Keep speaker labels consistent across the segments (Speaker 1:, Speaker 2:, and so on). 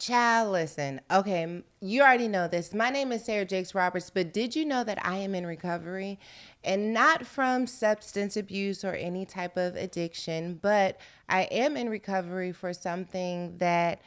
Speaker 1: Child, listen. Okay, you already know this. My name is Sarah Jakes Roberts, but did you know that I am in recovery? And not from substance abuse or any type of addiction, but I am in recovery for something that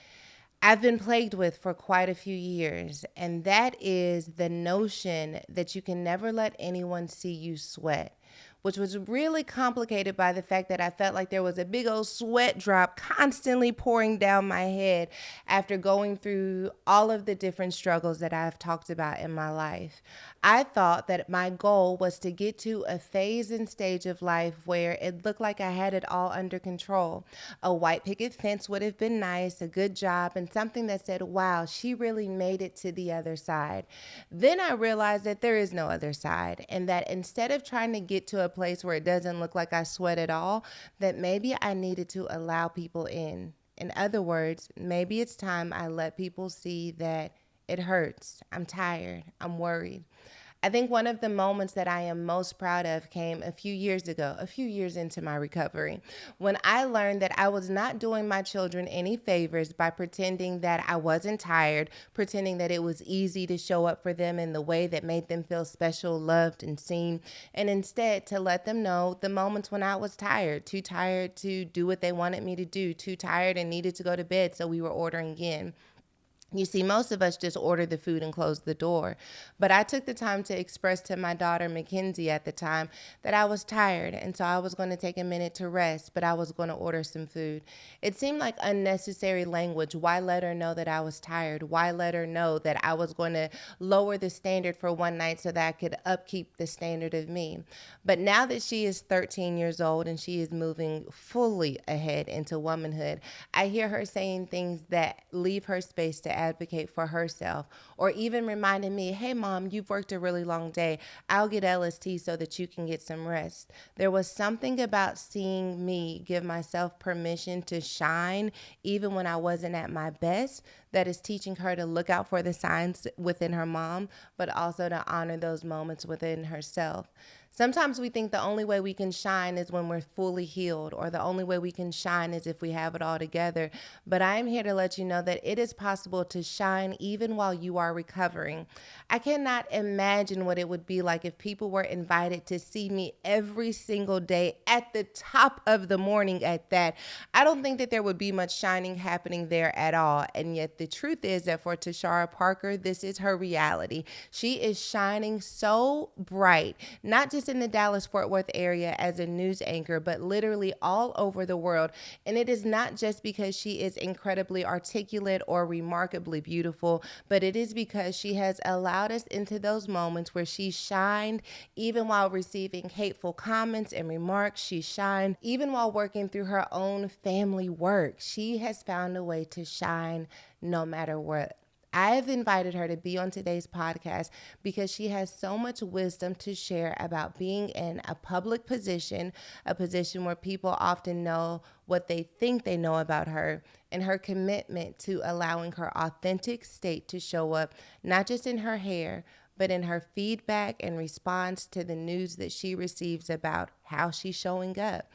Speaker 1: I've been plagued with for quite a few years, and that is the notion that you can never let anyone see you sweat, which was really complicated by the fact that I felt like there was a big old sweat drop constantly pouring down my head after going through all of the different struggles that I've talked about in my life. I thought that my goal was to get to a phase and stage of life where it looked like I had it all under control. A white picket fence would have been nice, a good job, and something that said, wow, she really made it to the other side. Then I realized that there is no other side, and that instead of trying to get to a place where it doesn't look like I sweat at all, that maybe I needed to allow people in. In other words, maybe it's time I let people see that it hurts, I'm tired, I'm worried. I think one of the moments that I am most proud of came a few years ago, a few years into my recovery, when I learned that I was not doing my children any favors by pretending that I wasn't tired, pretending that it was easy to show up for them in the way that made them feel special, loved, and seen, and instead to let them know the moments when I was tired, too tired to do what they wanted me to do, too tired and needed to go to bed, so we were ordering again. You see, most of us just order the food and close the door. But I took the time to express to my daughter, Mackenzie, at the time, that I was tired. And so I was going to take a minute to rest, but I was going to order some food. It seemed like unnecessary language. Why let her know that I was tired? Why let her know that I was going to lower the standard for one night so that I could upkeep the standard of me? But now that she is 13 years old and she is moving fully ahead into womanhood, I hear her saying things that leave her space to advocate for herself, or even reminding me, hey mom, you've worked a really long day. I'll get LST so that you can get some rest. There was something about seeing me give myself permission to shine even when I wasn't at my best that is teaching her to look out for the signs within her mom, but also to honor those moments within herself. Sometimes we think the only way we can shine is when we're fully healed, or the only way we can shine is if we have it all together. But I am here to let you know that it is possible to shine even while you are recovering. I cannot imagine what it would be like if people were invited to see me every single day at the top of the morning at that. I don't think that there would be much shining happening there at all. And yet the truth is that for Tashara Parker, this is her reality. She is shining so bright, not just in the Dallas-Fort Worth area as a news anchor, but literally all over the world. And it is not just because she is incredibly articulate or remarkably beautiful, but it is because she has allowed us into those moments where she shined even while receiving hateful comments and remarks. She shined even while working through her own family work. She has found a way to shine no matter what. I have invited her to be on today's podcast because she has so much wisdom to share about being in a public position, a position where people often know what they think they know about her, and her commitment to allowing her authentic state to show up, not just in her hair, but in her feedback and response to the news that she receives about how she's showing up.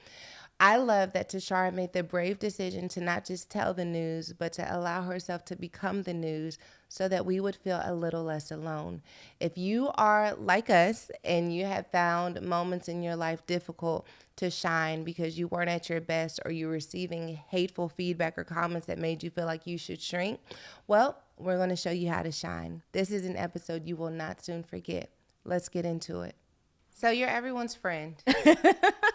Speaker 1: I love that Tashara made the brave decision to not just tell the news, but to allow herself to become the news so that we would feel a little less alone. If you are like us and you have found moments in your life difficult to shine because you weren't at your best, or you're receiving hateful feedback or comments that made you feel like you should shrink, well, we're going to show you how to shine. This is an episode you will not soon forget. Let's get into it. So you're everyone's friend.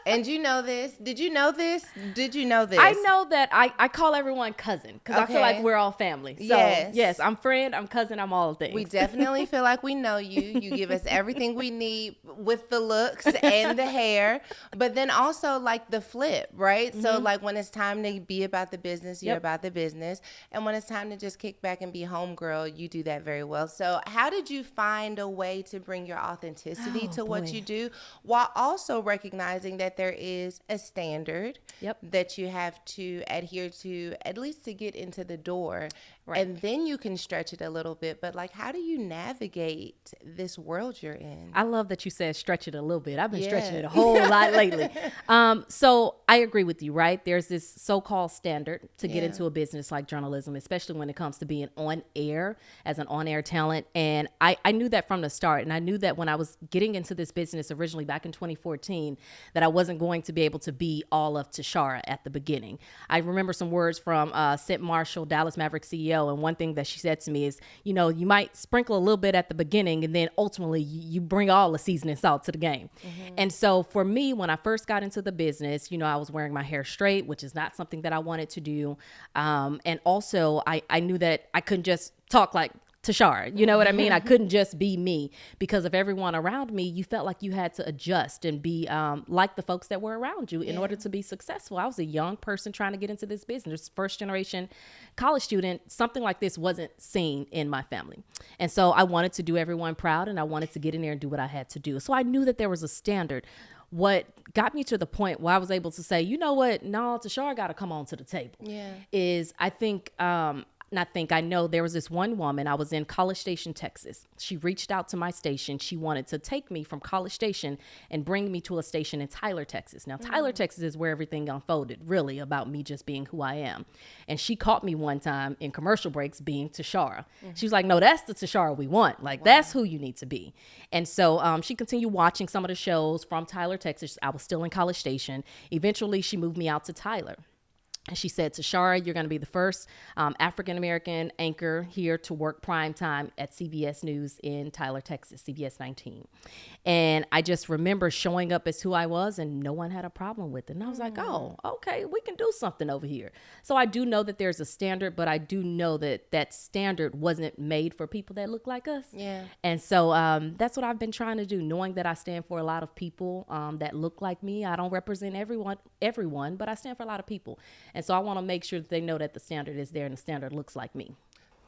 Speaker 1: And you know this. Did you know this? Did you know this?
Speaker 2: I know that I call everyone cousin because I feel like we're all family. So, yes, I'm friend, I'm cousin, I'm all things.
Speaker 1: We definitely feel like we know you. You give us everything we need with the looks and the hair, but then also like the flip, right? Mm-hmm. So like when it's time to be about the business, you're about the business. And when it's time to just kick back and be homegirl, you do that very well. So how did you find a way to bring your authenticity to what you do? do, while also recognizing that there is a standard that you have to adhere to, at least to get into the door. Right. And then you can stretch it a little bit. But like, how do you navigate this world you're in?
Speaker 2: I love that you said stretch it a little bit. I've been stretching it a whole lot lately. So I agree with you, right? There's this so-called standard to get into a business like journalism, especially when it comes to being on air as an on-air talent. And I knew that from the start. And I knew that when I was getting into this business originally back in 2014, that I wasn't going to be able to be all of Tashara at the beginning. I remember some words from Sid Marshall, Dallas Mavericks CEO. And one thing that she said to me is, you know, you might sprinkle a little bit at the beginning and then ultimately you bring all the seasoning salt to the game. Mm-hmm. And so for me, when I first got into the business, you know, I was wearing my hair straight, which is not something that I wanted to do. And also I knew that I couldn't just talk like Tashara, you know what I mean? I couldn't just be me, because of everyone around me, you felt like you had to adjust and be like the folks that were around you in order to be successful. I was a young person trying to get into this business, first generation college student. Something like this wasn't seen in my family. And so I wanted to do everyone proud, and I wanted to get in there and do what I had to do. So I knew that there was a standard. What got me to the point where I was able to say, you know what, no, Tashara got to come on to the table is I know there was this one woman. I was in College Station, Texas. She reached out to my station. She wanted to take me from College Station and bring me to a station in Tyler, Texas. Now, Tyler, Texas is where everything unfolded, really, about me just being who I am. And she caught me one time in commercial breaks being Tashara. She was like, no, that's the Tashara we want. Like, that's who you need to be. And so she continued watching some of the shows from Tyler, Texas. I was still in College Station. Eventually, she moved me out to Tyler. And she said, Tashara, you're going to be the first African-American anchor here to work prime time at CBS News in Tyler, Texas, CBS 19. And I just remember showing up as who I was, and no one had a problem with it. And I was like, oh, okay, we can do something over here. So I do know that there's a standard, but I do know that that standard wasn't made for people that look like us. Yeah. And so that's what I've been trying to do, knowing that I stand for a lot of people that look like me. I don't represent everyone, but I stand for a lot of people. And so I want to make sure that they know that the standard is there and the standard looks like me.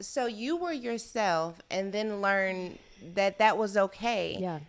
Speaker 1: So you were yourself and then learned that that was okay.
Speaker 2: Yeah.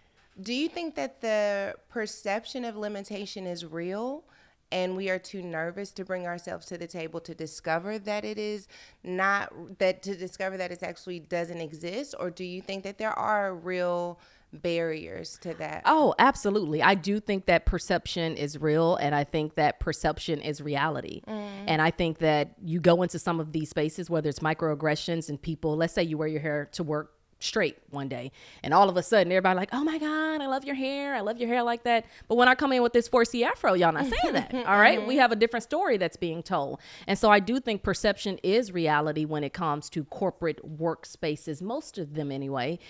Speaker 1: Do you think that the perception of limitation is real and we are too nervous to bring ourselves to the table to discover that it is not, that to discover that it actually doesn't exist? Or do you think that there are real barriers to that?
Speaker 2: Oh, absolutely. I do think that perception is real, and I think that perception is reality. And I think that you go into some of these spaces, whether it's microaggressions and people, let's say you wear your hair to work straight one day, and all of a sudden everybody like, oh my God, I love your hair like that. But when I come in with this 4C afro, y'all not saying that. All right, we have a different story that's being told. And so I do think perception is reality when it comes to corporate workspaces, most of them anyway.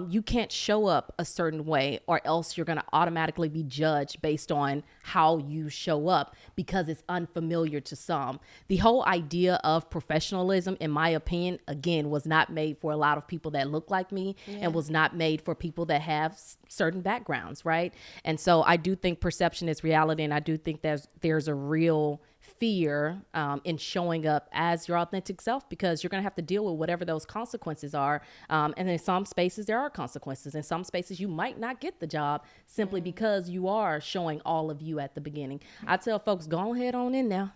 Speaker 2: You can't show up a certain way, or else you're going to automatically be judged based on how you show up, because it's unfamiliar to some. The whole idea of professionalism, in my opinion, again, was not made for a lot of people that look like me, and was not made for people that have certain backgrounds, right? And so I do think perception is reality, and I do think there's a real fear in showing up as your authentic self, because you're going to have to deal with whatever those consequences are. And in some spaces, there are consequences. In some spaces, you might not get the job simply because you are showing all of you at the beginning. I tell folks, go ahead on in now.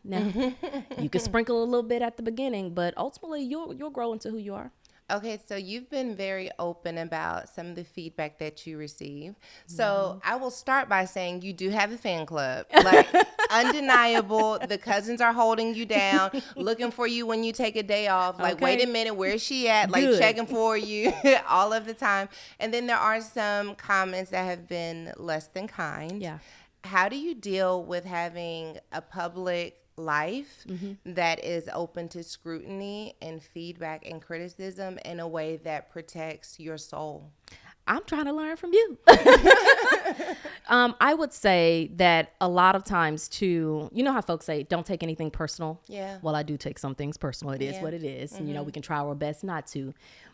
Speaker 2: You can sprinkle a little bit at the beginning, but ultimately you'll grow into who you are.
Speaker 1: Okay, so you've been very open about some of the feedback that you receive. So I will start by saying you do have a fan club. Like, undeniable. The cousins are holding you down, looking for you when you take a day off. Like, wait a minute, where's she at? Like, checking for you all of the time. And then there are some comments that have been less than kind.
Speaker 2: Yeah.
Speaker 1: How do you deal with having a public life that is open to scrutiny and feedback and criticism in a way that protects your soul?
Speaker 2: I'm trying to learn from you. I would say that a lot of times too, you know how folks say, don't take anything personal?
Speaker 1: Yeah.
Speaker 2: Well, I do take some things personal. It is what it is. And, you know, we can try our best not to.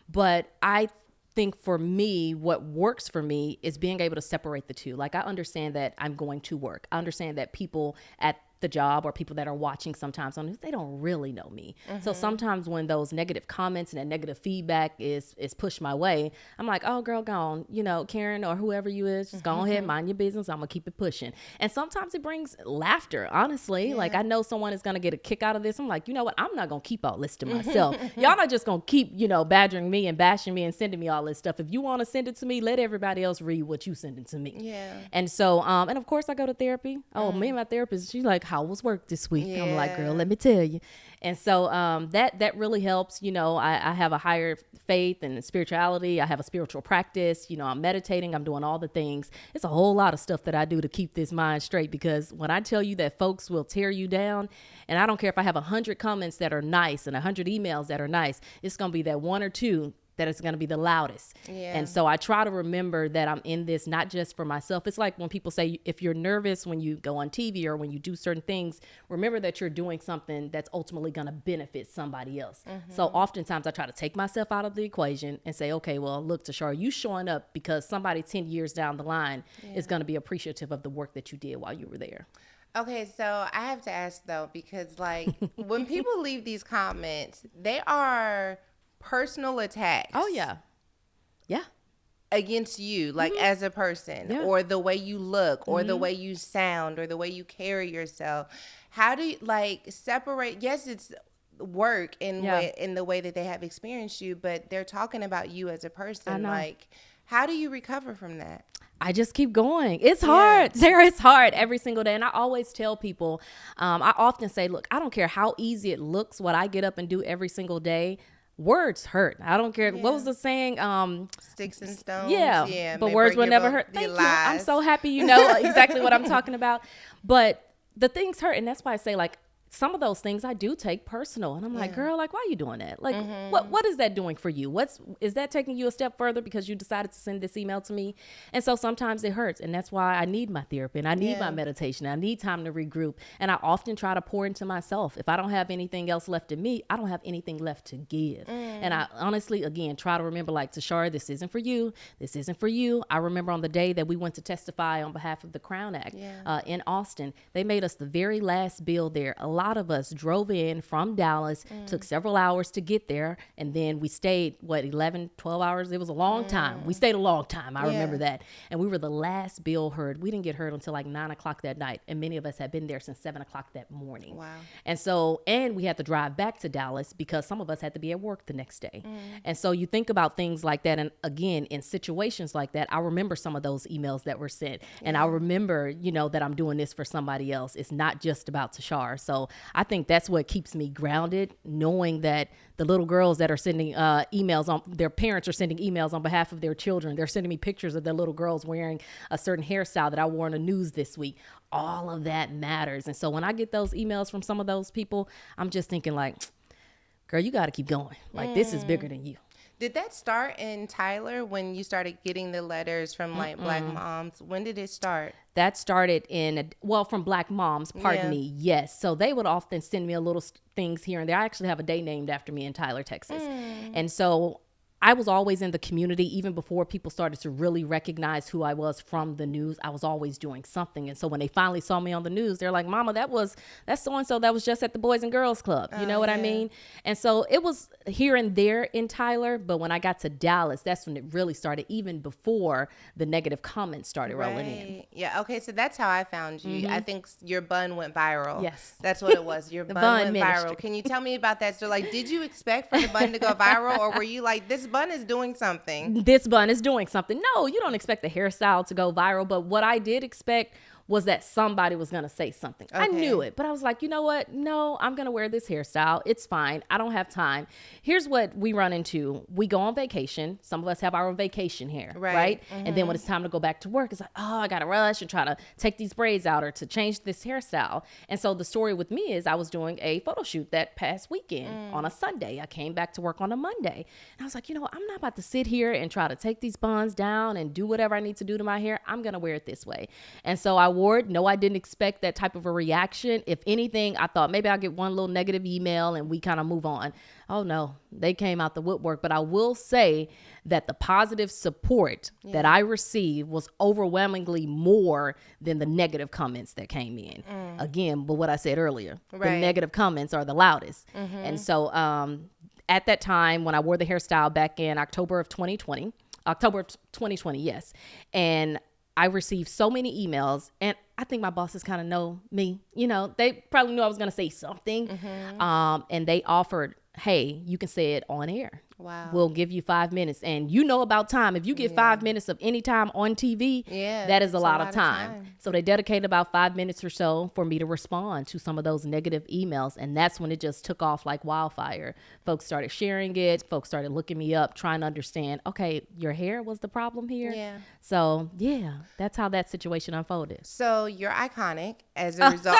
Speaker 2: But I think for me, what works for me is being able to separate the two. Like, I understand that I'm going to work. I understand that people at the job or people that are watching sometimes on this, they don't really know me. So sometimes when those negative comments and that negative feedback is pushed my way, I'm like, oh girl, go on, you know, Karen or whoever you is, just go ahead, mind your business. I'm gonna keep it pushing. And sometimes it brings laughter, honestly. Like I know someone is gonna get a kick out of this. I'm like, you know what? I'm not gonna keep all this to myself. Y'all not just gonna keep, you know, badgering me and bashing me and sending me all this stuff. If you want to send it to me, let everybody else read what you sending to me.
Speaker 1: Yeah.
Speaker 2: And so, and of course I go to therapy. Oh, me and my therapist, she's like, how was work this week? I'm like, girl, let me tell you. And so that really helps. You know, I have a higher faith and spirituality. I have a spiritual practice. You know, I'm meditating. I'm doing all the things. It's a whole lot of stuff that I do to keep this mind straight, because when I tell you that folks will tear you down, and I don't care if I have 100 comments that are nice and 100 emails that are nice, it's going to be that one or two that is going to be the loudest. Yeah. And so I try to remember that I'm in this not just for myself. It's like when people say, if you're nervous when you go on TV or when you do certain things, remember that you're doing something that's ultimately going to benefit somebody else. So oftentimes I try to take myself out of the equation and say, okay, well, look, Tashara, you showing up because somebody 10 years down the line is going to be appreciative of the work that you did while you were there.
Speaker 1: Okay, so I have to ask though, because like when people leave these comments, they are personal attacks.
Speaker 2: Oh yeah. Yeah.
Speaker 1: Against you, like as a person, or the way you look, or the way you sound, or the way you carry yourself. How do you like separate? Yes, it's work in the way that they have experienced you, but they're talking about you as a person. Like, how do you recover from that?
Speaker 2: I just keep going. It's hard, Sarah. It's hard every single day. And I always tell people, I often say, look, I don't care how easy it looks, what I get up and do every single day. Words hurt. I don't care. What was the saying?
Speaker 1: Sticks and stones.
Speaker 2: Yeah. But words will never hurt. Thank you. I'm so happy you know exactly what I'm talking about. But the things hurt. And that's why I say, like, some of those things I do take personal. And I'm like, girl, like, why are you doing that? Like, what is that doing for you? Is that taking you a step further because you decided to send this email to me? And so sometimes it hurts. And that's why I need my therapy and I need my meditation. I need time to regroup. And I often try to pour into myself. If I don't have anything else left in me, I don't have anything left to give. And I honestly, again, try to remember, like, Tashara, this isn't for you. This isn't for you. I remember on the day that we went to testify on behalf of the Crown Act in Austin, they made us the very last bill there. A lot of us drove in from Dallas, took several hours to get there, and then we stayed 11, 12 hours. It was a long time. We stayed a long time. I remember that. And we were the last bill heard. We didn't get heard until like 9 o'clock that night, and many of us had been there since 7 o'clock that morning. Wow. And so, and we had to drive back to Dallas because some of us had to be at work the next day. And so you think about things like that, and again, in situations like that, I remember some of those emails that were sent, and I remember, you know, that I'm doing this for somebody else. It's not just about Tashara. So I think that's what keeps me grounded, knowing that the little girls that are sending emails on, their parents are sending emails on behalf of their children. They're sending me pictures of their little girls wearing a certain hairstyle that I wore in the news this week. All of that matters. And so when I get those emails from some of those people, I'm just thinking like, girl, you got to keep going. Like, this is bigger than you.
Speaker 1: Did that start in Tyler when you started getting the letters from like Black moms? When did it start?
Speaker 2: That started from Black moms, pardon me. Yes. So they would often send me a little things here and there. I actually have a day named after me in Tyler, Texas. And so I was always in the community, even before people started to really recognize who I was from the news. I was always doing something. And so when they finally saw me on the news, they're like, Mama, that's so-and-so that was just at the Boys and Girls Club. You know what I mean? And so it was here and there in Tyler. But when I got to Dallas, that's when it really started, even before the negative comments started rolling in.
Speaker 1: Yeah. Okay. So that's how I found you. I think your bun went viral.
Speaker 2: Yes.
Speaker 1: That's what it was. Your bun went
Speaker 2: Ministry.
Speaker 1: viral. Can you tell me about that? So like, did you expect for the bun to go viral, or were you like, this bun is doing something?
Speaker 2: This bun is doing something. No, you don't expect the hairstyle to go viral. But what I did expect was that somebody was going to say something. Okay. I knew it, but I was like, you know what? No, I'm going to wear this hairstyle. It's fine. I don't have time. Here's what we run into. We go on vacation. Some of us have our vacation hair, right? And then when it's time to go back to work, it's like, oh, I got to rush and try to take these braids out or to change this hairstyle. And so the story with me is I was doing a photo shoot that past weekend on a Sunday. I came back to work on a Monday. And I was like, you know what? I'm not about to sit here and try to take these buns down and do whatever I need to do to my hair. I'm going to wear it this way. And so I award. No, I didn't expect that type of a reaction. If anything, I thought maybe I'll get one little negative email and we kind of move on. Oh no, they came out the woodwork. But I will say that the positive support that I received was overwhelmingly more than the negative comments that came in. Again, but what I said earlier, the negative comments are the loudest. And so at that time, when I wore the hairstyle back in October of 2020, yes. And I received so many emails, and I think my bosses kind of know me. You know, they probably knew I was going to say something. And they offered, hey, you can say it on air.
Speaker 1: Wow.
Speaker 2: We'll give you 5 minutes. And you know about time. If you get 5 minutes of any time on TV, that is a lot of time. So they dedicated about 5 minutes or so for me to respond to some of those negative emails. And that's when it just took off like wildfire. Folks started sharing it. Folks started looking me up, trying to understand, okay, your hair was the problem here.
Speaker 1: Yeah.
Speaker 2: So, yeah, that's how that situation unfolded.
Speaker 1: So you're iconic as a result.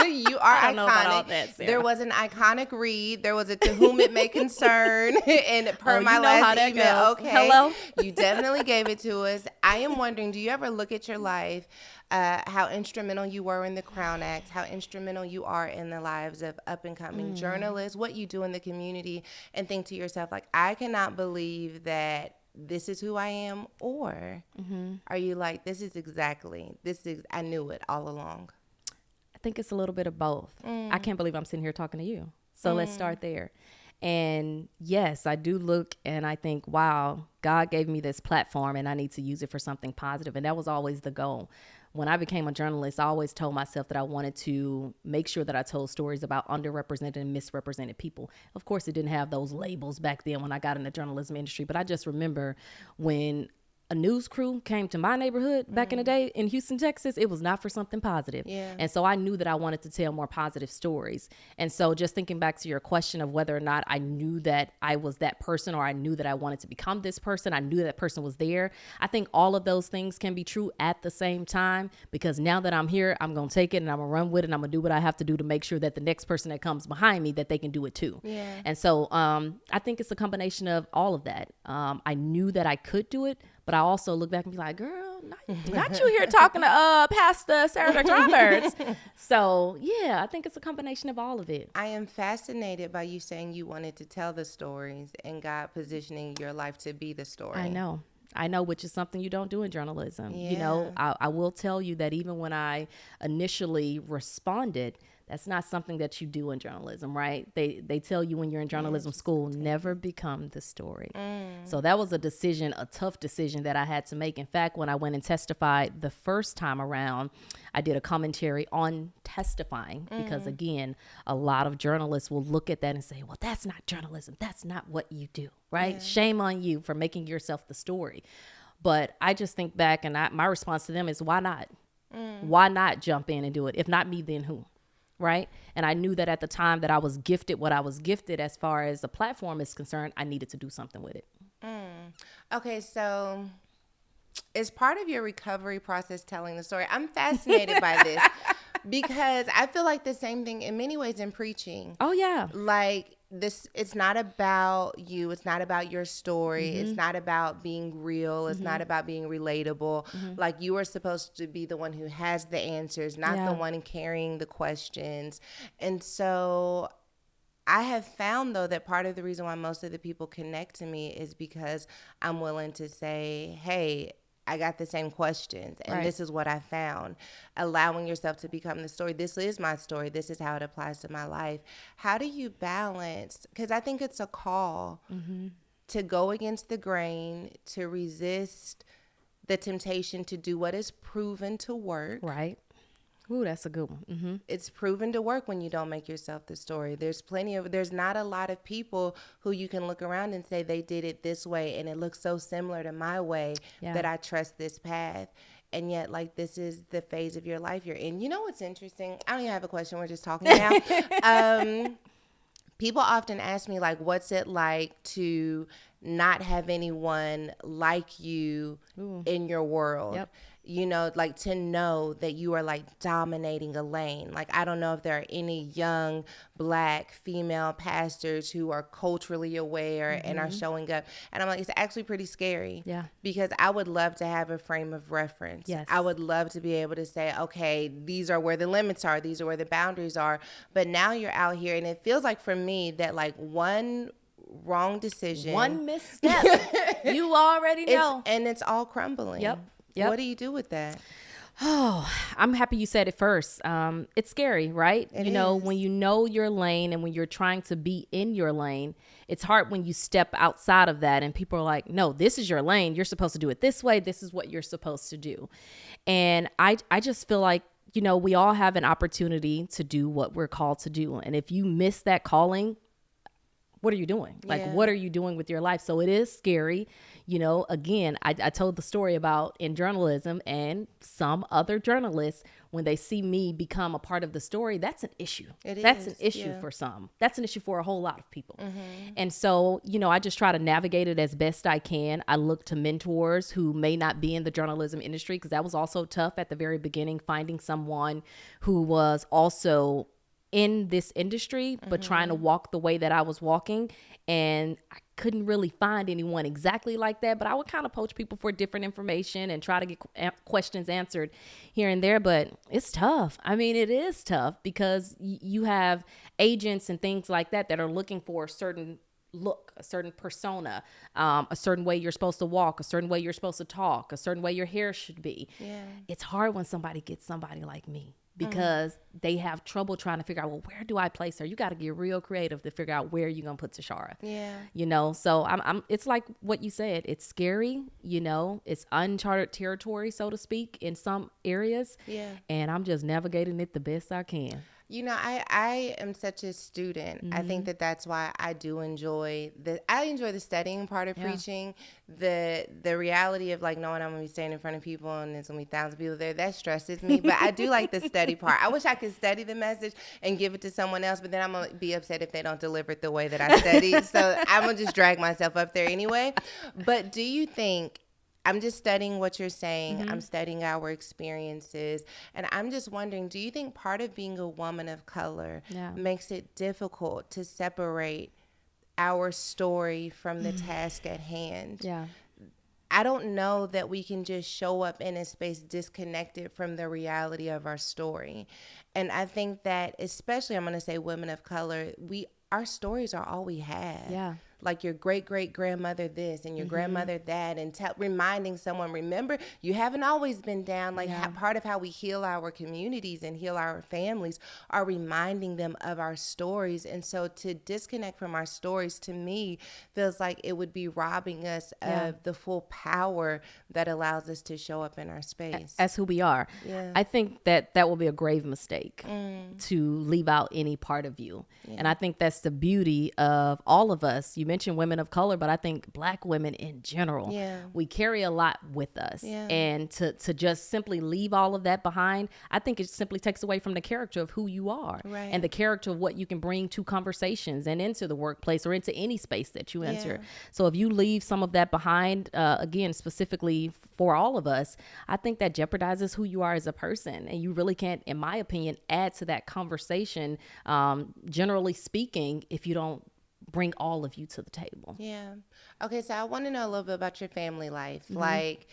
Speaker 1: You are
Speaker 2: I don't know about all
Speaker 1: iconic.
Speaker 2: that, Sarah.
Speaker 1: There was an iconic read. There was a to whom it may concern. And per my last email, okay.
Speaker 2: Hello?
Speaker 1: You definitely gave it to us. I am wondering, do you ever look at your life, how instrumental you were in the Crown Act, how instrumental you are in the lives of up and coming journalists, what you do in the community, and think to yourself, like, I cannot believe that this is who I am? Or are you like, I knew it all along?
Speaker 2: I think it's a little bit of both. I can't believe I'm sitting here talking to you. So let's start there. And yes, I do look and I think, wow, God gave me this platform and I need to use it for something positive. And that was always the goal. When I became a journalist, I always told myself that I wanted to make sure that I told stories about underrepresented and misrepresented people. Of course, it didn't have those labels back then when I got in the journalism industry, but I just remember when a news crew came to my neighborhood back in the day in Houston, Texas, it was not for something positive.
Speaker 1: Yeah.
Speaker 2: And so I knew that I wanted to tell more positive stories. And so just thinking back to your question of whether or not I knew that I was that person or I knew that I wanted to become this person, I knew that person was there. I think all of those things can be true at the same time, because now that I'm here, I'm going to take it and I'm going to run with it and I'm going to do what I have to do to make sure that the next person that comes behind me, that they can do it too.
Speaker 1: Yeah.
Speaker 2: And so I think it's a combination of all of that. I knew that I could do it, but I also look back and be like, girl, not you here talking to Pastor Sarah Roberts. So, yeah, I think it's a combination of all of it.
Speaker 1: I am fascinated by you saying you wanted to tell the stories and God positioning your life to be the story.
Speaker 2: I know, which is something you don't do in journalism.
Speaker 1: Yeah.
Speaker 2: You know, I will tell you that even when I initially responded, that's not something that you do in journalism, right? They tell you when you're in journalism school, never become the story. So that was a tough decision that I had to make. In fact, when I went and testified the first time around, I did a commentary on testifying because, again, a lot of journalists will look at that and say, well, that's not journalism. That's not what you do, right? Yeah. Shame on you for making yourself the story. But I just think back and my response to them is, why not? Why not jump in and do it? If not me, then who? Right. And I knew that at the time that I was gifted what I was gifted as far as the platform is concerned, I needed to do something with it.
Speaker 1: Okay, so is part of your recovery process telling the story? I'm fascinated by this because I feel like the same thing in many ways in preaching.
Speaker 2: Oh, yeah.
Speaker 1: Like this, it's not about you. It's not about your story. It's not about being real. It's not about being relatable. Like you are supposed to be the one who has the answers, not the one carrying the questions. And so I have found, though, that part of the reason why most of the people connect to me is because I'm willing to say, hey, I got the same questions, and this is what I found. Allowing yourself to become the story. This is my story. This is how it applies to my life. How do you balance? Because I think it's a call to go against the grain, to resist the temptation to do what is proven to work.
Speaker 2: Right. Ooh, that's a good one.
Speaker 1: It's proven to work when you don't make yourself the story. There's not a lot of people who you can look around and say they did it this way and it looks so similar to my way that I trust this path. And yet, like, this is the phase of your life you're in. You know what's interesting? I don't even have a question. We're just talking now. People often ask me, like, what's it like to not have anyone like you in your world? you know, like to know that you are like dominating a lane. Like, I don't know if there are any young Black female pastors who are culturally aware and are showing up. And I'm like, it's actually pretty scary.
Speaker 2: Yeah.
Speaker 1: Because I would love to have a frame of reference.
Speaker 2: Yes.
Speaker 1: I would love to be able to say, okay, these are where the limits are. These are where the boundaries are. But now you're out here, and it feels like for me that like one wrong decision,
Speaker 2: one misstep, you already know.
Speaker 1: And it's all crumbling.
Speaker 2: Yep.
Speaker 1: What do you do with that?
Speaker 2: Oh, I'm happy you said it first. It's scary, right?
Speaker 1: It
Speaker 2: you know,
Speaker 1: is.
Speaker 2: when you know your lane and when you're trying to be in your lane, it's hard when you step outside of that and people are like, no, this is your lane. You're supposed to do it this way. This is what you're supposed to do. And I just feel like, you know, we all have an opportunity to do what we're called to do. And if you miss that calling, what are you doing? Like, what are you doing with your life? So it is scary. You know, again, I told the story about in journalism and some other journalists, when they see me become a part of the story, that's an issue. That's an issue for some. That's an issue for a whole lot of people. And so, you know, I just try to navigate it as best I can. I look to mentors who may not be in the journalism industry, because that was also tough at the very beginning, finding someone who was also in this industry, but trying to walk the way that I was walking. And I couldn't really find anyone exactly like that, but I would kind of poach people for different information and try to get questions answered here and there. But it's tough. I mean, it is tough because you have agents and things like that that are looking for a certain look, a certain persona, a certain way you're supposed to walk, a certain way you're supposed to talk, a certain way your hair should be. It's hard when somebody gets somebody like me, because they have trouble trying to figure out, well, where do I place her? You got to get real creative to figure out where you're going to put Tashara. You know, so it's like what you said. It's scary, you know, it's uncharted territory, so to speak, in some areas. And I'm just navigating it the best I can.
Speaker 1: You know, I am such a student. I think that that's why I do enjoy the studying part of preaching. The reality of like knowing I'm gonna be standing in front of people and there's gonna be thousands of people there, that stresses me. But I do like the study part. I wish I could study the message and give it to someone else, but then I'm gonna be upset if they don't deliver it the way that I studied. So I'm gonna just drag myself up there anyway. But do you think, I'm just studying what you're saying. I'm studying our experiences. And I'm just wondering, do you think part of being a woman of color makes it difficult to separate our story from the task at hand? I don't know that we can just show up in a space disconnected from the reality of our story. And I think that, especially, I'm going to say women of color, our stories are all we have. Like your great-great-grandmother this and your grandmother that, and reminding someone, remember, you haven't always been down. Like part of how we heal our communities and heal our families are reminding them of our stories. And so to disconnect from our stories, to me, feels like it would be robbing us of the full power that allows us to show up in our space.
Speaker 2: As who we are. I think that will be a grave mistake to leave out any part of you. And I think that's the beauty of all of us. You mentioned women of color, but I think Black women in general, we carry a lot with us. And to just simply leave all of that behind, I think it simply takes away from the character of who you are and the character of what you can bring to conversations and into the workplace or into any space that you enter. So if you leave some of that behind, again, specifically for all of us, I think that jeopardizes who you are as a person. And you really can't, in my opinion, add to that conversation, generally speaking, if you don't bring all of you to the table.
Speaker 1: Okay, so I want to know a little bit about your family life. Like,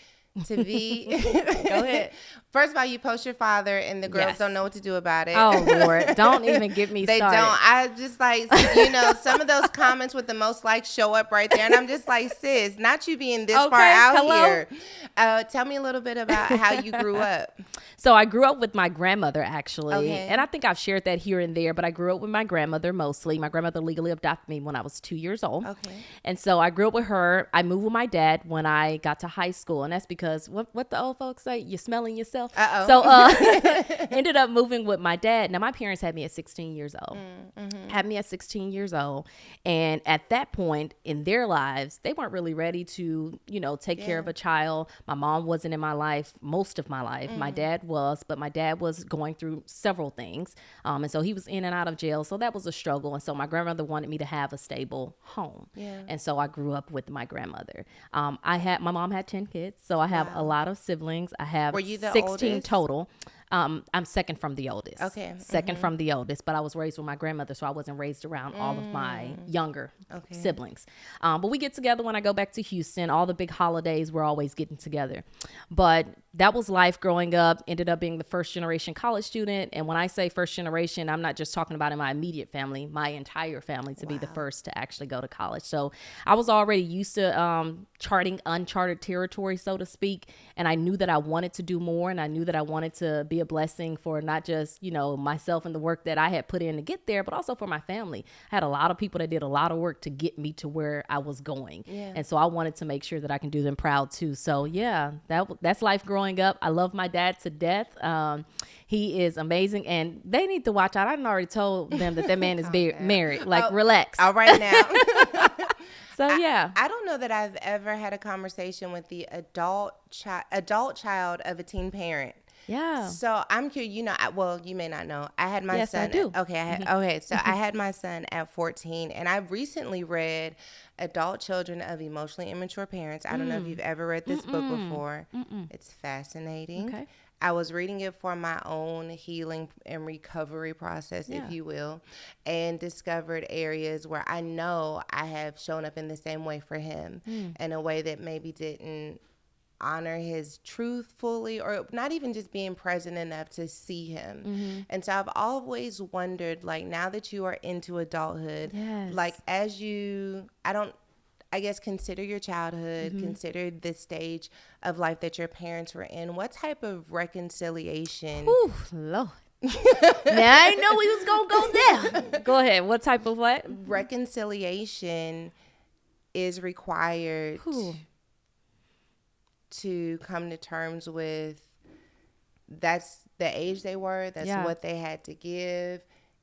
Speaker 1: to be
Speaker 2: Go ahead.
Speaker 1: First of all, you post your father and the girls don't know what to do about it.
Speaker 2: Oh Lord, don't even get me started.
Speaker 1: They don't. I just like, you know, some of those comments with the most likes show up right there, and I'm just like, sis, not you being this far out here. Tell me a little bit about how you grew up.
Speaker 2: So I grew up with my grandmother, actually, and I think I've shared that here and there, but I grew up with my grandmother mostly. My grandmother legally adopted me when I was 2 years old. And so I grew up with her. I moved with my dad when I got to high school, and that's because what the old folks say, you're smelling yourself. So ended up moving with my dad. Now my parents had me at 16 years old. Had me at 16 years old, and at that point in their lives, they weren't really ready to, you know, take care of a child. My mom wasn't in my life most of my life. My dad was, but my dad was going through several things, and so he was in and out of jail. So that was a struggle. And so my grandmother wanted me to have a stable home. And so I grew up with my grandmother. My mom had 10 kids, so I have a lot of siblings. I have
Speaker 1: Were you the
Speaker 2: 16
Speaker 1: oldest?
Speaker 2: total. I'm second from the oldest.
Speaker 1: Okay.
Speaker 2: Second from the oldest, but I was raised with my grandmother, so I wasn't raised around all of my younger siblings. But we get together when I go back to Houston. All the big holidays, we're always getting together. But that was life growing up. Ended up being the first generation college student. And when I say first generation, I'm not just talking about in my immediate family, my entire family to be the first to actually go to college. So I was already used to charting uncharted territory, so to speak. And I knew that I wanted to do more, and I knew that I wanted to be a blessing for not just, myself and the work that I had put in to get there, but also for my family. I had a lot of people that did a lot of work to get me to where I was going. Yeah. And so I wanted to make sure that I can do them proud too. So yeah, that's life growing up. I love my dad to death. He is amazing, and they need to watch out. I already told them that man is married. Like, relax.
Speaker 1: All right now.
Speaker 2: So yeah,
Speaker 1: I don't know that I've ever had a conversation with the adult child of a teen parent.
Speaker 2: Yeah.
Speaker 1: So I'm curious. You may not know. I had my son.
Speaker 2: Yes, I do.
Speaker 1: Okay. So I had my son at 14, and I recently read "Adult Children of Emotionally Immature Parents." I don't know if you've ever read this book before. It's fascinating. Okay. I was reading it for my own healing and recovery process, if you will, and discovered areas where I know I have shown up in the same way for him, in a way that maybe didn't honor his truth fully, or not even just being present enough to see him. And so I've always wondered, like, now that you are into adulthood, like, consider your childhood, consider the stage of life that your parents were in. What type of reconciliation?
Speaker 2: Ooh, Lord. Now I didn't know we was going to go there. Go ahead. What type of what?
Speaker 1: Reconciliation is required to come to terms with that's the age they were, that's what they had to give,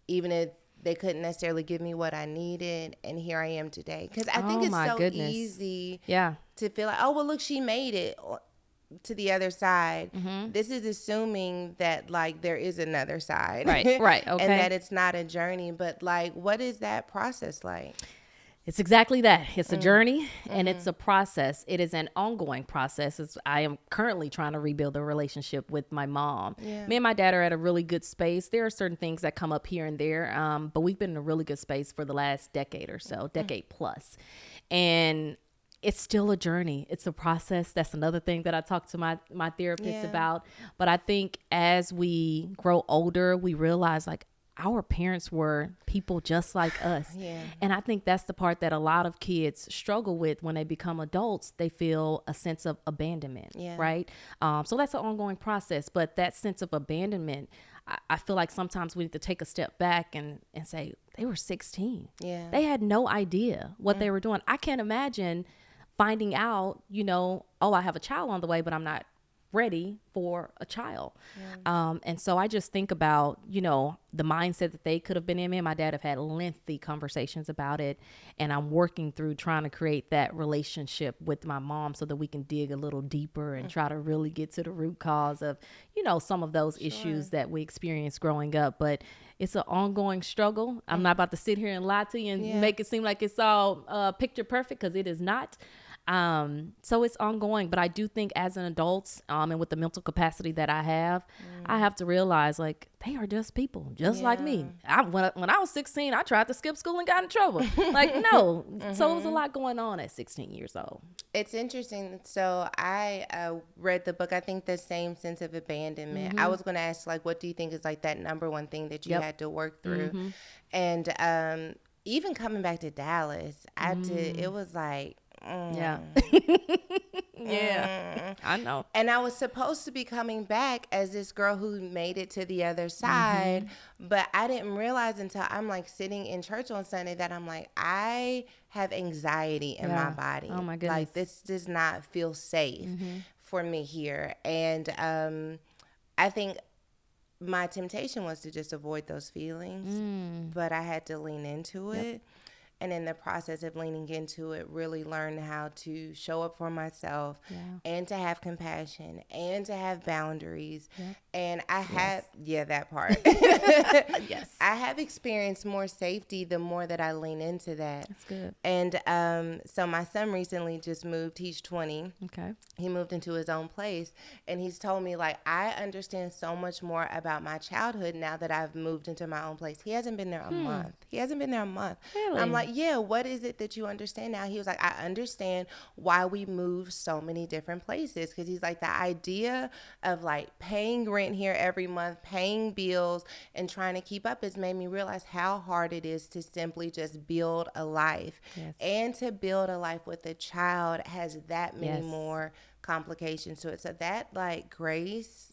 Speaker 1: even if they couldn't necessarily give me what I needed, and here I am today. Because I think it's so easy to feel like, oh, well, look, she made it to the other side. This is assuming that, like, there is another side.
Speaker 2: Right, okay.
Speaker 1: And that it's not a journey. But, like, what is that process like?
Speaker 2: It's exactly that. It's a journey, and it's a process. It is an ongoing process. I am currently trying to rebuild a relationship with my mom. Me and my dad are at a really good space. There are certain things that come up here and there, but we've been in a really good space for the last decade or so, decade plus. And it's still a journey. It's a process. That's another thing that I talk to my therapist about. But I think as we grow older, we realize, like, our parents were people just like us. And I think that's the part that a lot of kids struggle with when they become adults. They feel a sense of abandonment, right? So that's an ongoing process. But that sense of abandonment, I feel like sometimes we need to take a step back and say, they were 16. They had no idea what they were doing. I can't imagine finding out, I have a child on the way, but I'm not ready for a child. And so I just think about, the mindset that they could have been in. Me and my dad have had lengthy conversations about it. And I'm working through trying to create that relationship with my mom so that we can dig a little deeper and try to really get to the root cause of, some of those issues that we experienced growing up. But it's an ongoing struggle. I'm not about to sit here and lie to you and make it seem like it's all picture perfect, because it is not. So it's ongoing, but I do think as an adult, and with the mental capacity that I have to realize, like, they are just people, just like me. When I was 16, I tried to skip school and got in trouble. Like, no. So it was a lot going on at 16 years old.
Speaker 1: It's interesting. So I read the book, I think the same sense of abandonment. I was going to ask, like, what do you think is, like, that number one thing that you had to work through? And even coming back to Dallas, it was like,
Speaker 2: Yeah, I know.
Speaker 1: And I was supposed to be coming back as this girl who made it to the other side, but I didn't realize until I'm, like, sitting in church on Sunday that I'm like, I have anxiety in my body.
Speaker 2: Oh my goodness.
Speaker 1: Like, this does not feel safe for me here. And I think my temptation was to just avoid those feelings, but I had to lean into it. And in the process of leaning into it, really learn how to show up for myself and to have compassion and to have boundaries. And I have, that part.
Speaker 2: Yes.
Speaker 1: I have experienced more safety the more that I lean into that.
Speaker 2: That's good.
Speaker 1: And so my son recently just moved. He's 20.
Speaker 2: Okay.
Speaker 1: He moved into his own place, and he's told me, like, I understand so much more about my childhood now that I've moved into my own place. He hasn't been there a month.
Speaker 2: Really?
Speaker 1: I'm like, yeah, what is it that you understand now? He was like, I understand why we moved so many different places, because he's like, the idea of like paying rent here every month, paying bills, and trying to keep up has made me realize how hard it is to simply just build a life. And to build a life with a child has that many more complications to it. So that like grace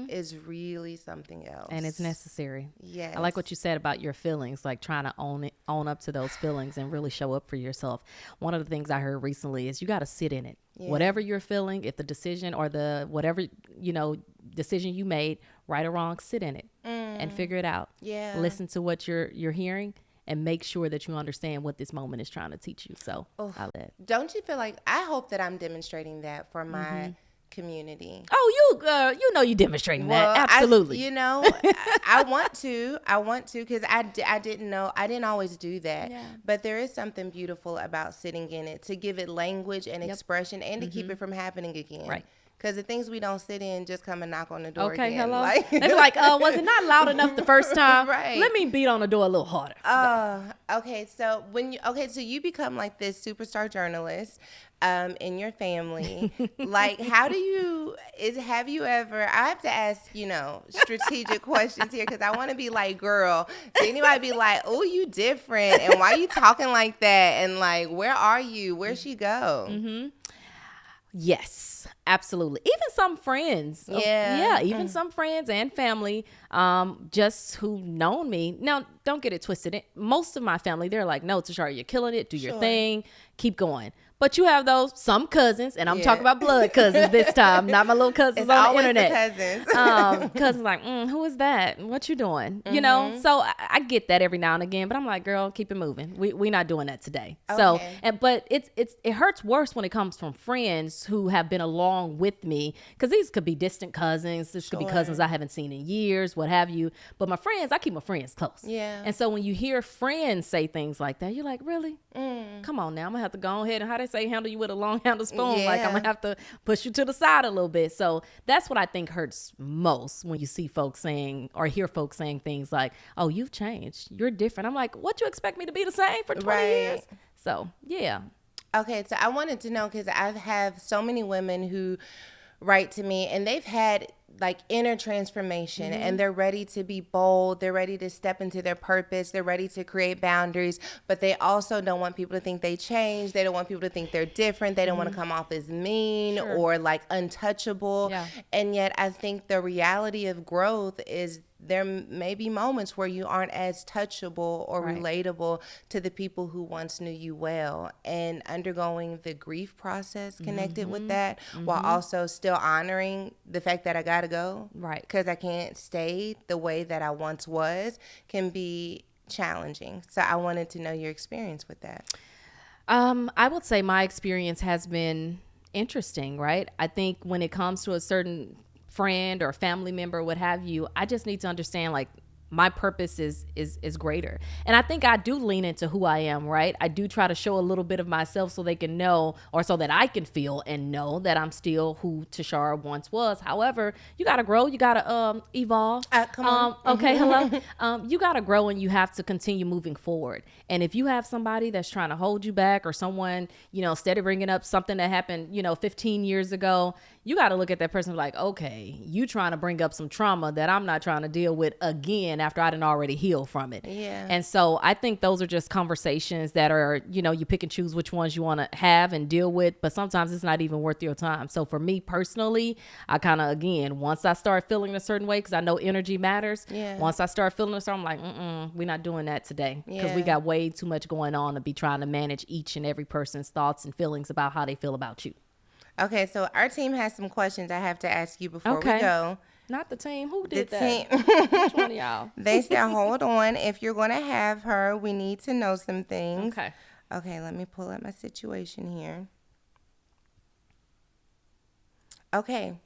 Speaker 1: is really something else.
Speaker 2: And it's necessary.
Speaker 1: Yes.
Speaker 2: I like what you said about your feelings, like trying to own up to those feelings and really show up for yourself. One of the things I heard recently is you got to sit in it. Whatever you're feeling, if the decision or the whatever, decision you made, right or wrong, sit in it and figure it out. Listen to what you're hearing and make sure that you understand what this moment is trying to teach you. So
Speaker 1: don't you feel like, I hope that I'm demonstrating that for my community?
Speaker 2: Oh, you demonstrating that. Absolutely.
Speaker 1: I want to, because I didn't always do that. But there is something beautiful about sitting in it, to give it language and expression, and to keep it from happening again.
Speaker 2: Right.
Speaker 1: Because the things we don't sit in just come and knock on the door
Speaker 2: Okay,
Speaker 1: again.
Speaker 2: hello. They be like, was it not loud enough the first time?
Speaker 1: Right.
Speaker 2: Let me beat on the door a little harder.
Speaker 1: Okay. So so you become like this superstar journalist in your family. Like, have you ever, I have to ask, strategic questions here, because I want to be like, girl, so anybody be like, oh, you different, and why you talking like that, and like, where are you? Where'd she go?
Speaker 2: Yes, absolutely. Even some friends. Even some friends and family, just who known me. Now, don't get it twisted. Most of my family, they're like, no, Tashara, you're killing it. Do your thing. Keep going. But you have some cousins, and I'm talking about blood cousins this time, not my little cousins on the internet.
Speaker 1: Cousins.
Speaker 2: Cousins like, who is that? What you doing? So I get that every now and again, but I'm like, girl, keep it moving. We not doing that today. So, but it hurts worse when it comes from friends who have been along with me, because these could be distant cousins. This could be cousins I haven't seen in years, what have you. But my friends, I keep my friends close. And so when you hear friends say things like that, you're like, really? Come on now, I'm gonna have to go ahead and, how they say, handle you with a long handle spoon. Like, I'm gonna have to push you to the side a little bit. So that's what I think hurts most, when you see folks saying or hear folks saying things like, oh, you've changed, you're different. I'm like, what, you expect me to be the same for 20 years? So
Speaker 1: Okay, so I wanted to know, because I have so many women who write to me, and they've had like inner transformation, and they're ready to be bold. They're ready to step into their purpose. They're ready to create boundaries, but they also don't want people to think they changed. They don't want people to think they're different. They don't want to come off as mean or like untouchable. And yet I think the reality of growth is there may be moments where you aren't as touchable or relatable to the people who once knew you well, and undergoing the grief process connected with that, while also still honoring the fact that I gotta go, because I can't stay the way that I once was, can be challenging. So I wanted to know your experience with that.
Speaker 2: I would say my experience has been interesting, right? I think when it comes to a certain friend or family member, what have you, I just need to understand, like, my purpose is greater. And I think I do lean into who I am, right? I do try to show a little bit of myself so they can know, or so that I can feel and know that I'm still who Tashara once was. However, you got to grow. You got to evolve.
Speaker 1: Come on.
Speaker 2: Okay, hello. You got to grow, and you have to continue moving forward. And if you have somebody that's trying to hold you back, or someone, steady bringing up something that happened, 15 years ago, you got to look at that person like, okay, you trying to bring up some trauma that I'm not trying to deal with again after I didn't already heal from it. And so I think those are just conversations that are, you pick and choose which ones you want to have and deal with, but sometimes it's not even worth your time. So for me personally, I kind of, again, once I start feeling a certain way, because I know energy matters, once I start feeling a certain, I'm like, we're not doing that today, because we got way too much going on to be trying to manage each and every person's thoughts and feelings about how they feel about you.
Speaker 1: Okay, so our team has some questions I have to ask you before we go.
Speaker 2: Not the team. Who
Speaker 1: The
Speaker 2: did that?
Speaker 1: team.
Speaker 2: Which one of y'all?
Speaker 1: They said, hold on. If you're going to have her, we need to know some things.
Speaker 2: Okay.
Speaker 1: Okay, let me pull up my situation here. Okay.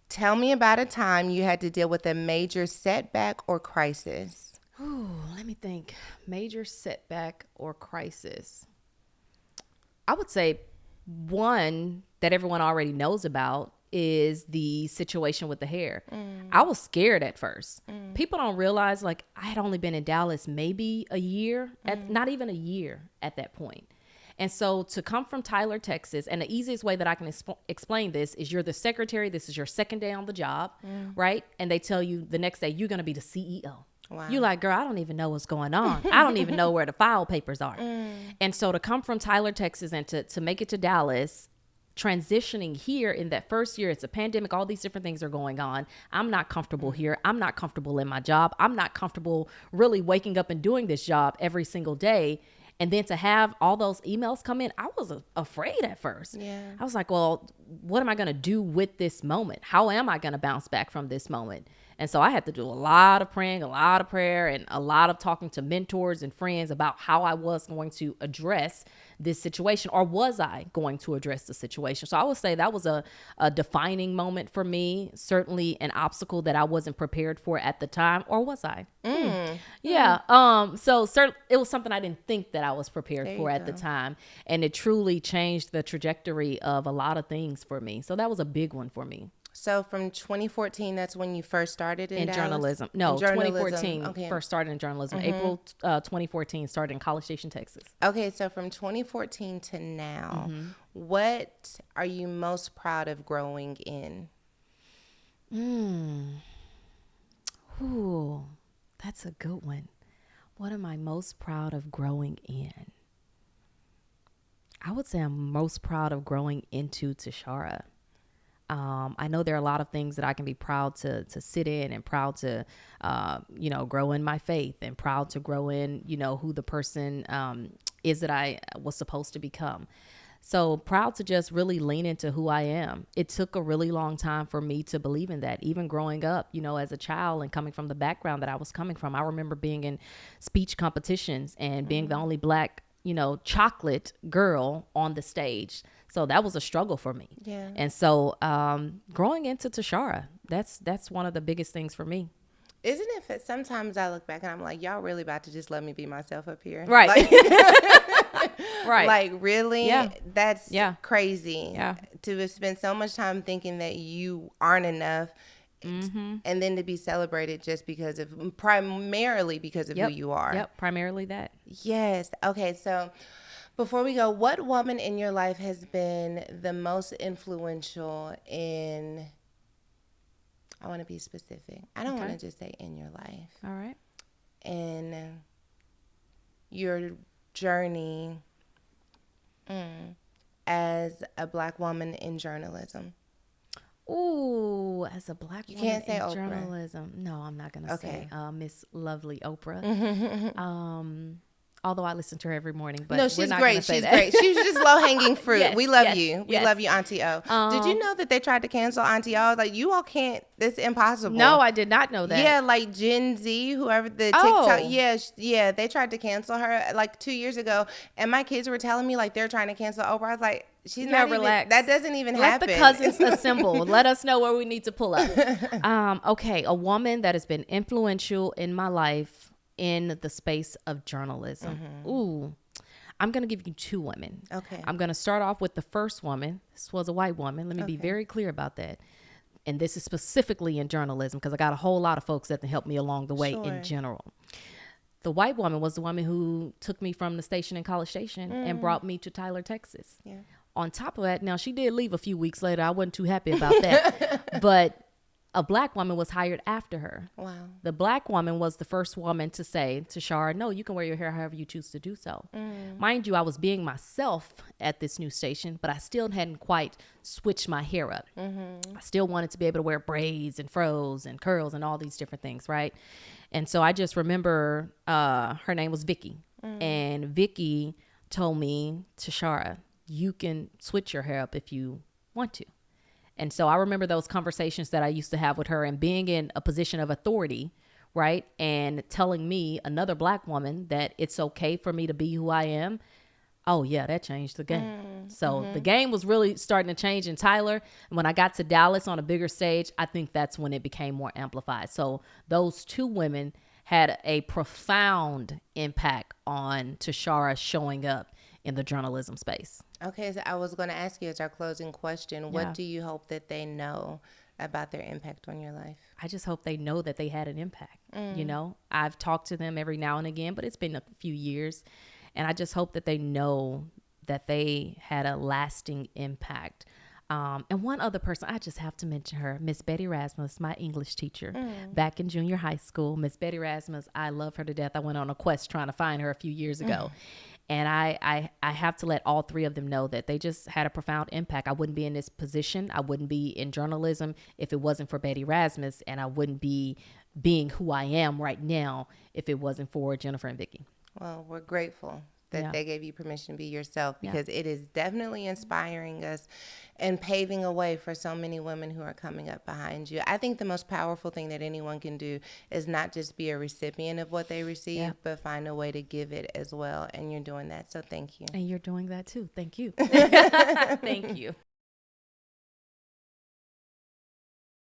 Speaker 1: Tell me about a time you had to deal with a major setback or crisis.
Speaker 2: Ooh, let me think. Major setback or crisis. I would say one that everyone already knows about is the situation with the hair. I was scared at first. People don't realize, like, I had only been in Dallas maybe a year, not even a year at that point. And so to come from Tyler, Texas, and the easiest way that I can explain this is you're the secretary. This is your second day on the job, right? And they tell you the next day you're going to be the CEO.
Speaker 1: Wow.
Speaker 2: You're like, girl, I don't even know what's going on. I don't even know where the file papers are. And so to come from Tyler, Texas, and to make it to Dallas, transitioning here in that first year, it's a pandemic, all these different things are going on. I'm not comfortable here. I'm not comfortable in my job. I'm not comfortable really waking up and doing this job every single day. And then to have all those emails come in, I was afraid at first.
Speaker 1: Yeah.
Speaker 2: I was like, well, what am I going to do with this moment? How am I going to bounce back from this moment? And so I had to do a lot of praying, a lot of prayer, and a lot of talking to mentors and friends about how I was going to address this situation, or was I going to address the situation? So I would say that was a defining moment for me, certainly an obstacle that I wasn't prepared for at the time, or was I? Yeah. So it was something I didn't think that I was prepared for at the time, and it truly changed the trajectory of a lot of things for me. So that was a big one for me.
Speaker 1: So from 2014, that's when you first started in Dallas?
Speaker 2: Journalism. No,
Speaker 1: in journalism.
Speaker 2: 2014
Speaker 1: Okay.
Speaker 2: first started in journalism. April 2014 started in College Station, Texas.
Speaker 1: Okay, so from 2014 to now, what are you most proud of growing in?
Speaker 2: Ooh, that's a good one. What am I most proud of growing in? I would say I'm most proud of growing into Tashara. I know there are a lot of things that I can be proud to sit in, and proud to, grow in my faith, and proud to grow in, who the person is that I was supposed to become. So proud to just really lean into who I am. It took a really long time for me to believe in that, even growing up, as a child and coming from the background that I was coming from. I remember being in speech competitions and being the only Black, chocolate girl on the stage. So that was a struggle for me.
Speaker 1: Yeah.
Speaker 2: And so growing into Tashara, that's one of the biggest things for me.
Speaker 1: Isn't it? Sometimes I look back and I'm like, y'all really about to just let me be myself up here?
Speaker 2: Right.
Speaker 1: Like,
Speaker 2: right.
Speaker 1: Like, really?
Speaker 2: Yeah.
Speaker 1: That's crazy.
Speaker 2: Yeah.
Speaker 1: To have spent so much time thinking that you aren't enough, and then to be celebrated just primarily because of who you are.
Speaker 2: Yep. Primarily that.
Speaker 1: Yes. Okay. So before we go, what woman in your life has been the most influential in, I want to be specific. I don't want to just say in your life.
Speaker 2: All right.
Speaker 1: In your journey as a Black woman in journalism?
Speaker 2: Ooh, as a Black woman
Speaker 1: can't say
Speaker 2: in
Speaker 1: Oprah.
Speaker 2: Journalism. No, I'm not going to say Miss Lovely Oprah. Although I listen to her every morning, but
Speaker 1: no, she's
Speaker 2: we're not
Speaker 1: great.
Speaker 2: Gonna say
Speaker 1: She's
Speaker 2: that.
Speaker 1: great. She's just low hanging fruit.
Speaker 2: Yes,
Speaker 1: we love
Speaker 2: yes,
Speaker 1: you. We
Speaker 2: yes.
Speaker 1: love you, Auntie O. Did you know that they tried to cancel Auntie O? Like, you all can't. It's impossible.
Speaker 2: No, I did not know that.
Speaker 1: Yeah, like Gen Z, whoever the
Speaker 2: Oh.
Speaker 1: TikTok. Yeah, they tried to cancel her like 2 years ago, and my kids were telling me like they're trying to cancel Oprah. I was like, she's not even.
Speaker 2: Relax.
Speaker 1: That doesn't even
Speaker 2: Let
Speaker 1: happen.
Speaker 2: the cousins assemble. Let us know where we need to pull up. Okay, a woman that has been influential in my life in the space of journalism. Ooh. I'm going to give you two women.
Speaker 1: Okay.
Speaker 2: I'm going to start off with the first woman. This was a white woman. Let me be very clear about that. And this is specifically in journalism, because I got a whole lot of folks that can help me along the way in general. The white woman was the woman who took me from the station in College Station and brought me to Tyler, Texas.
Speaker 1: Yeah.
Speaker 2: On top of that, now she did leave a few weeks later. I wasn't too happy about that. But a Black woman was hired after her.
Speaker 1: Wow.
Speaker 2: The Black woman was the first woman to say to Tashara, no, you can wear your hair however you choose to do so. Mind you, I was being myself at this new station, but I still hadn't quite switched my hair up. I still wanted to be able to wear braids and fros and curls and all these different things, right? And so I just remember her name was Vicky. And Vicky told me, Tashara, you can switch your hair up if you want to. And so I remember those conversations that I used to have with her, and being in a position of authority, right? And telling me, another Black woman, that it's okay for me to be who I am. Oh yeah, that changed the game. So the game was really starting to change in Tyler. And when I got to Dallas on a bigger stage, I think that's when it became more amplified. So those two women had a profound impact on Tashara showing up in the journalism space.
Speaker 1: Okay, so I was going to ask you as our closing question, what do you hope that they know about their impact on your life?
Speaker 2: I just hope they know that they had an impact. You know, I've talked to them every now and again, but it's been a few years. And I just hope that they know that they had a lasting impact. And one other person, I just have to mention her, Miss Betty Rasmus, my English teacher back in junior high school. Miss Betty Rasmus, I love her to death. I went on a quest trying to find her a few years ago. And I have to let all three of them know that they just had a profound impact. I wouldn't be in this position. I wouldn't be in journalism if it wasn't for Betty Rasmus. And I wouldn't be being who I am right now if it wasn't for Jennifer and Vicki.
Speaker 1: Well, we're grateful that they gave you permission to be yourself, because it is definitely inspiring us and paving a way for so many women who are coming up behind you. I think the most powerful thing that anyone can do is not just be a recipient of what they receive, but find a way to give it as well. And you're doing that. So thank you.
Speaker 2: And you're doing that too. Thank you. Thank you.